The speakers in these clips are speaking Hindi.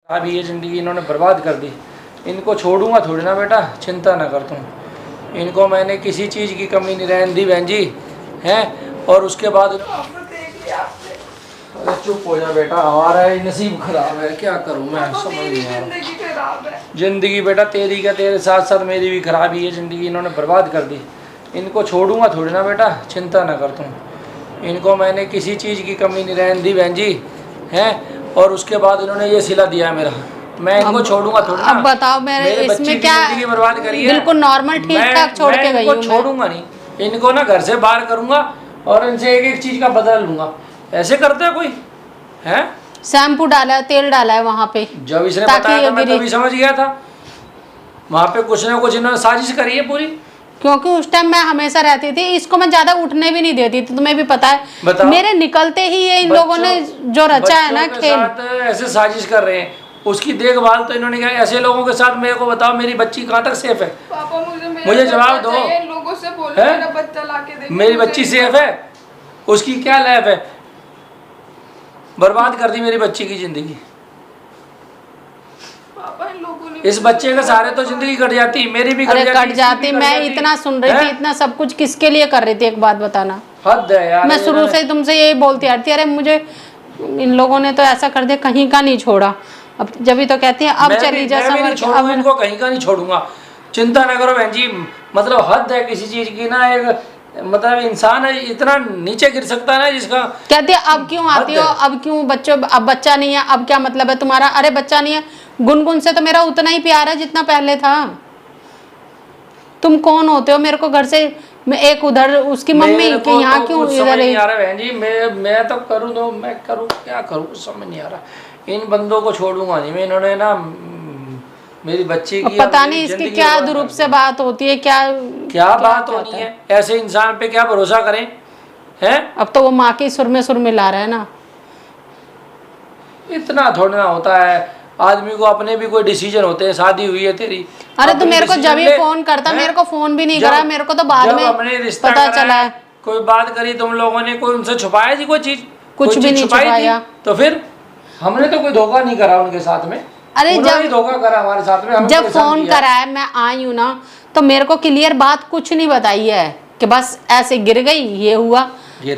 अभी ये ज़िंदगी इन्होंने बर्बाद कर दी। इनको छोड़ूंगा थोड़ी ना बेटा, चिंता ना कर तुम। इनको मैंने किसी चीज़ की कमी नहीं रहने दी बहन जी, हैं। और उसके बाद अरे चुप हो जा बेटा, हमारा ये नसीब खराब है, क्या करूं मैं, समझ नहीं आ रहा। ज़िंदगी बेटा तेरी क्या, तेरे साथ साथ मेरी भी खराब ही है ज़िंदगी, इन्होंने बर्बाद कर दी। इनको छोड़ूंगा थोड़ी ना बेटा, चिंता ना कर तुम। इनको मैंने किसी चीज़ की कमी नहीं रहने दी बहन जी, हैं। और उसके बाद इन्होंने ये सिला दिया मेरा, मैं इनको छोड़ूंगा थोड़ी ना। अब बताओ मेरे इसमें क्या, जिंदगी बर्बाद करी है। बिल्कुल नॉर्मल ठीक ठाक छोड़ के गई हूँ। छोड़ूंगा नहीं इनको ना, घर से बाहर करूंगा और इनसे एक एक चीज का बदला लूंगा। ऐसे करते है कोई, है? शैम्पू डाला है, तेल डाला है वहाँ पे। जब इसने बताया था मैं तभी समझ गया था, वहाँ पे कुछ ना कुछ इन्होंने साजिश करी है पूरी। क्योंकि उस टाइम मैं हमेशा रहती थी, इसको मैं ज्यादा उठने भी नहीं देती थी, तुम्हें भी पता है। मेरे निकलते ही ये इन लोगों ने जो रचा है ना खेल, ऐसे साजिश कर रहे हैं। उसकी देखभाल तो इन्होंने क्या, ऐसे लोगों के साथ मेरे को बताओ मेरी बच्ची कहाँ तक सेफ है? पापा मुझे जवाब दो। लोगों से बोलो मेरा बच्चा लाके दे। मेरी बच्ची सेफ है? उसकी क्या लाइफ है? बर्बाद कर दी मेरी बच्ची की जिंदगी। इस बच्चे के सहारे तो जिंदगी कट जाती, मेरी भी कट जाती। मैं इतना सुन रही थी, इतना सब कुछ किसके लिए कर रही थी, एक बात बताना। हद है यार। मैं शुरू से तुमसे यही बोलती आ रही थी, अरे मुझे इन लोगों ने तो ऐसा कर दिया, कहीं का नहीं छोड़ा। अब जब भी तो कहती है अब चली जा, अब इनको कहीं का नहीं छोड़ूंगा, चिंता ना करो बहन जी। मतलब हद है किसी चीज की ना, एक मतलब इंसान है इतना नीचे गिर सकता है ना जिसका। कहती है अब क्यों आती हो, अब क्यों बच्चों, अब बच्चा नहीं है, अब क्या मतलब है तुम्हारा? अरे बच्चा नहीं है, गुनगुन से तो मेरा उतना ही प्यार है जितना पहले था। तुम कौन होते हो मेरे को घर से, मैं एक उधर उसकी मम्मी के यहाँ क्यों इधर नहीं आ रहा बहन जी। मैं तो करूँ तो मैं करूँ क्या करूँ, समझ नहीं आ रहा। इन बंदों को छोड़ूंगा नहीं मैं। इन्होंने ना मेरी बच्ची की, पता नहीं इसकी क्या दुरुप से बात होती है, क्या बात होनी है। ऐसे इंसान पे क्या भरोसा करें, हैं? अब तो वो माँ के सुर में सुर मिला रहा है ना। इतना थोड़ा ना होता है, आदमी को अपने भी कोई डिसीजन होते हैं। शादी हुई है तेरी, अरे तो मेरे को जब ही फोन करता, मेरे को फोन भी नहीं करा, मेरे को तो बाद में पता चला है। कोई बात करी तुम लोगों ने, कोई उनसे छुपाया जी कोई चीज? कुछ भी नहीं छुपाया। तो फिर हमने तो कोई धोखा नहीं करा उनके साथ में। अरे जब धोखा करा हमारे साथ में, जब फोन करा है, मैं आई हूँ ना, तो मेरे को क्लियर बात कुछ नहीं बताई है कि बस ऐसे गिर गई, ये हुआ,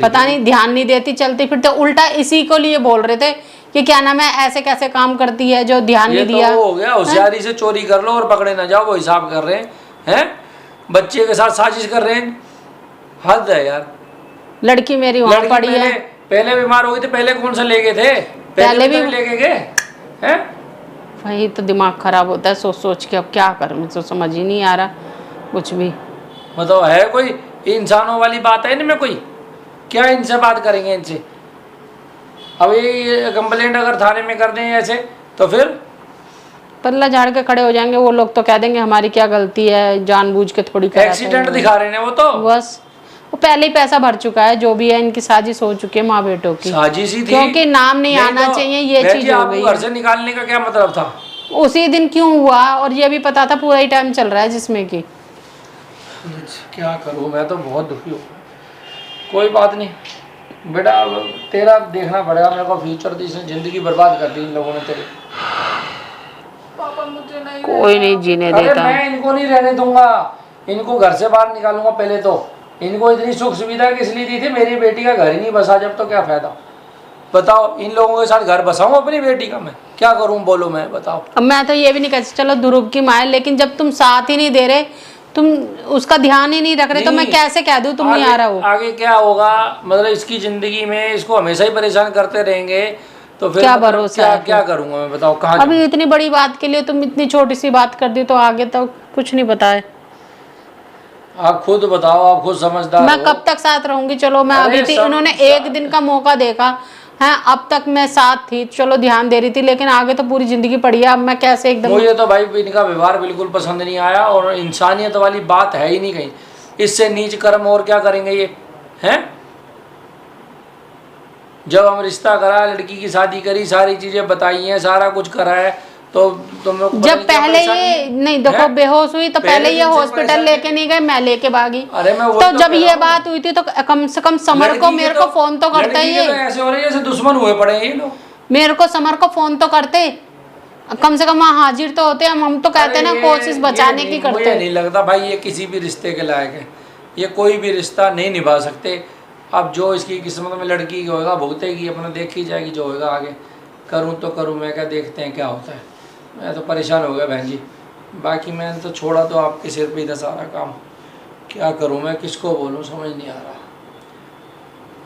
पता नहीं, ध्यान नहीं देती, चलती फिरते। उल्टा इसी को लिए बोल रहे थे कि क्या नाम है, ऐसे कैसे काम करती है जो ध्यान नहीं दिया। तो हो गया, होशियारी से चोरी कर लो और पकड़े ना जाओ, वो हिसाब कर रहे हैं। बच्चे के साथ साजिश कर रहे हैं, हद है यार। लड़की मेरी वहां पड़ी है। पहले बीमार हो गई थी, पहले कौन सा लेके थे? पहले भी लेके गए हैं। वही तो दिमाग खराब होता है सोच सोच के। अब क्या करूं, मुझे तो समझ ही नहीं आ रहा कुछ भी। मतलब है कोई इंसानों वाली बात है इनमें? कोई क्या इनसे बात करेंगे इनसे? अब ये कंप्लेंट अगर थाने में कर दें ऐसे तो फिर पल्ला झाड़ के खड़े हो जाएंगे वो लोग, तो कह देंगे हमारी क्या गलती है, जानबूझ के थोड़ी एक्सीडेंट दिखा रहे हैं वो तो। बस वो पहले ही पैसा भर चुका है, जो भी है इनकी साजिश हो चुकी है माँ बेटों की। साजिश ही थी, क्योंकि नाम नहीं आना चाहिए, ये चीज हो गई। घर से निकालने का क्या मतलब था? उसी दिन क्यों हुआ, और ये भी पता था पूरा ही टाइम चल रहा है जिसमें कि। क्या करूं, मैं तो बहुत दुखी हूँ। कोई बात नहीं बेटा, तेरा देखना पड़ेगा मेरे को फ्यूचर। जिंदगी बर्बाद कर दी इन लोगों ने तेरी। पापा मुझे नहीं, कोई नहीं जीने देता। मैं इनको नहीं रहने दूंगा, इनको घर से बाहर निकालूंगा। पहले तो इनको इतनी सुख सुविधा किस लिए दी थी? मेरी बेटी का घर ही नहीं बसा जब, तो क्या फायदा? बताओ, इन लोगों के साथ घर बसाऊं अपनी बेटी का? मैं क्या करूं, बोलो मैं, बताओ। अब मैं तो ये भी नहीं कहती चलो ध्रुव की माँ है, लेकिन जब तुम साथ ही नहीं दे रहे, तुम उसका ध्यान ही नहीं रख रहे, तो मैं कैसे कह दूं तुम नहीं आ रहा हो? आगे क्या होगा, मतलब इसकी जिंदगी में इसको हमेशा ही परेशान करते रहेंगे तो फिर क्या मतलब भरोसा है? क्या करूंगा मैं, बताओ कहाँ? अभी इतनी बड़ी बात के लिए तुम इतनी छोटी सी बात कर दी, तो आगे तो कुछ नहीं बताए। आप खुद बताओ, आप खुद समझदार मैं कब तक साथ रहूंगी? चलो मैं अभी थी, उन्होंने एक दिन का मौका देखा है, अब तक मैं साथ थी, चलो ध्यान दे रही थी, लेकिन आगे तो पूरी जिंदगी पड़ी है। अब मैं कैसे एकदम, मुझे तो भाई इनका व्यवहार बिल्कुल पसंद नहीं आया, और इंसानियत वाली बात है ही नहीं कहीं। इससे नीच कर्म और क्या करेंगे ये, हैं? जब हम रिश्ता करा, लड़की की शादी करी, सारी चीजें बताई हैं, सारा कुछ करा है, तो तुम लोग जब पहले ये नहीं देखो बेहोश हुई तो पहले ये हॉस्पिटल लेके नहीं गए, मैं लेके भागी। अरे मैं तो जब ये बात हुई थी तो कम से कम समर को मेरे को फोन तो करते ही। ऐसे हो रहे जैसे दुश्मन हुए पड़े ये लोग। मेरे को समर को फोन तो करते, कम से कम वहाँ हाजिर तो होते। हम तो कहते हैं ना, अरे कोशिश बचाने की करते मुझे हैं। नहीं लगता भाई ये किसी भी रिश्ते के लायक है। ये कोई भी रिश्ता नहीं निभा सकते। अब जो इसकी किस्मत में लड़की होगा भुगतेगी, अपना देखी जाएगी जो होगा आगे। करूँ तो करूँ मैं क्या, देखते हैं क्या होता है। मैं तो परेशान हो गया बहन जी। बाकी मैंने तो छोड़ा तो आपके सिर पे ही था सारा काम। क्या करूँ मैं, किसको बोलूँ समझ नहीं आ रहा।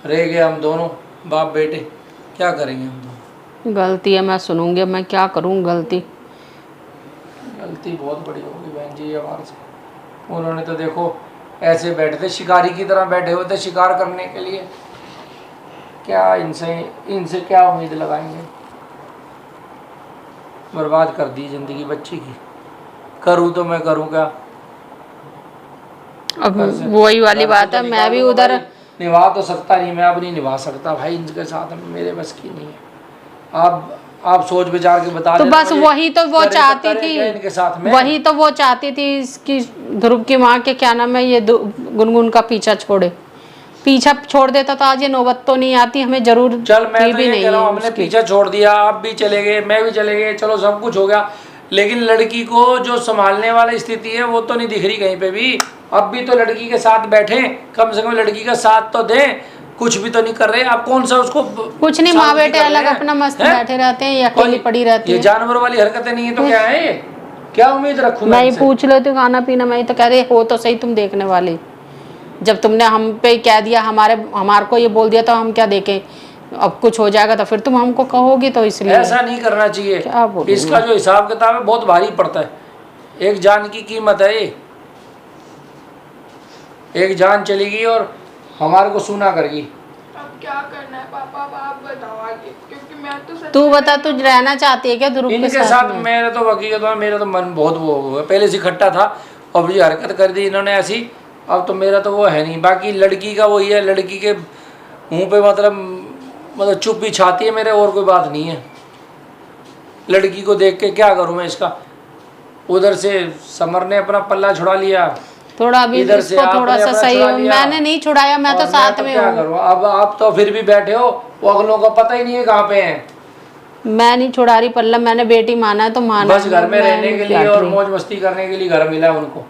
रह गए हम दोनों बाप बेटे, क्या करेंगे हम दोनों। गलती है, मैं सुनूंगी। मैं क्या करूँ, गलती बहुत बड़ी होगी बहन जी हमारे से। उन्होंने तो देखो ऐसे बैठे थे, शिकारी की तरह बैठे हुए थे शिकार करने के लिए। क्या इनसे क्या उम्मीद लगाएंगे। बर्बाद कर दी जिंदगी बच्ची की। करूँ तो मैं करूँ क्या। अब वही वाली बात है, मैं भी उधर निभा तो सकता नहीं, मैं अब नहीं निभा सकता भाई इनके साथ, मेरे बस की नहीं है। आप सोच विचार के बता तो देना बस मुझे, वही तो वो चाहती करे क्या थी, इनके साथ में। वही तो वो चाहती थी इसकी ध्रुव की माँ के, क्या नाम है, ये गुनगुन का पीछा छोड़े। पीछा छोड़ देता तो आज ये नौबत तो नहीं आती, हमें जरूर चल मैं तो भी ये नहीं कह रहा हूँ, है हमने उसकी। पीछा छोड़ दिया, आप भी चले गए, मैं भी चले गए, चलो सब कुछ हो गया। लेकिन लड़की को जो संभालने वाली स्थिति है वो तो नहीं दिख रही कहीं पे भी। अब भी तो लड़की के साथ बैठे, कम से कम लड़की का साथ तो दें। कुछ भी तो नहीं कर रहे। आप कौन सा उसको कुछ नहीं, माँ बेटे अलग अपना मस्त बैठे रहते हैं, ये अकेली पड़ी रहती ये है। जानवर वाली हरकतें नहीं है तो क्या है ये? क्या उम्मीद रखूं मैं ही इनसे? पूछ लेती हूँ खाना पीना, मैं ही तो कह रही हो तो सही तुम देखने वाले। जब तुमने हम पे कह दिया, हमारे को ये बोल दिया, तो हम क्या देखें। अब कुछ हो जाएगा तो फिर तुम हमको कहोगी, तो इसलिए ऐसा नहीं करना चाहिए। क्या बोलूं इसका जो हिसाब किताब है बहुत भारी पड़ता है। एक जान की कीमत है ये। एक जान चली गई और हमारे को सुना कर गई। अब क्या करना है पापा, अब आप बताओ आगे, क्योंकि मैं तो सच तू में बता, तू रहना चाहती है क्या ध्रुव के इनके साथ मेरे तो हकीकत में मेरा तो मन बहुत वो हो गया। पहले से इकट्ठा था और ये हरकत कर दी इन्होंने ऐसी। अब तो मेरा तो वो है नहीं। बाकी लड़की का वही है, लड़की के मुंह पे मतलब चुप ही छाती है मेरे, और कोई बात नहीं है। लड़की को देख के क्या करूं मैं इसका। उधर से समर ने अपना पल्ला छुड़ा लिया, थोड़ा अभी इधर से इसको थोड़ा आपने सा अपना सही छुड़ा हो। लिया। मैंने नहीं छुड़ाया, मैं तो और साथ में क्या हूँ। करूं। अब आप तो फिर भी बैठे हो, वो अगलों का पता ही नहीं है कहाँ पे हैं। मैं नहीं छुड़ा रही पल्ला, मैंने बेटी माना है तो माना बस है, घर में मैं रहने नहीं के लिए काट और रही। मौज मस्ती करने के लिए घर मिला है उनको।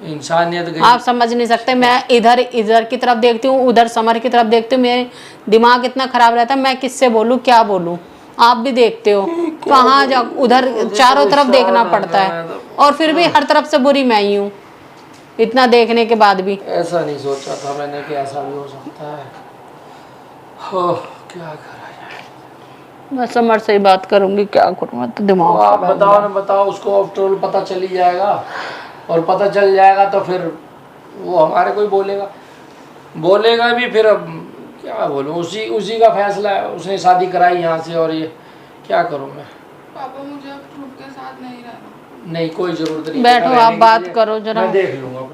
इंसानियत गई। आप समझ नहीं सकते। मैं इधर इधर की तरफ देखती हूँ, उधर समर की तरफ देखती हूँ, मेरे दिमाग इतना खराब रहता है, मैं किससे बोलूँ क्या बोलूँ। आप भी देखते हो कहाँ जा, उधर चारों तरफ देखना पड़ता है, और फिर भी हर तरफ से बुरी मैं ही हूँ, इतना देखने के बाद भी। ऐसा नहीं सोचा था मैंने कि ऐसा भी हो सकता है। हो क्या करा जाए। मैं समर से ही बात करूंगी, क्या करूँ मैं तो दिमाग आप खराब बताओ ना, बताओ उसको आफ्टर पता चल ही जाएगा। और पता चल जाएगा तो फिर वो हमारे को ही बोलेगा भी। फिर अब क्या बोलूँ, उसी का फैसला है। उसने शादी कराई यहाँ से, और ये क्या करूँ मैं। पापा मुझे अब ध्रुव के साथ नहीं रहना। नहीं कोई जरूरत नहीं। बैठो, रहने आप के बात लिए करो जरा। मैं देख लूँगा।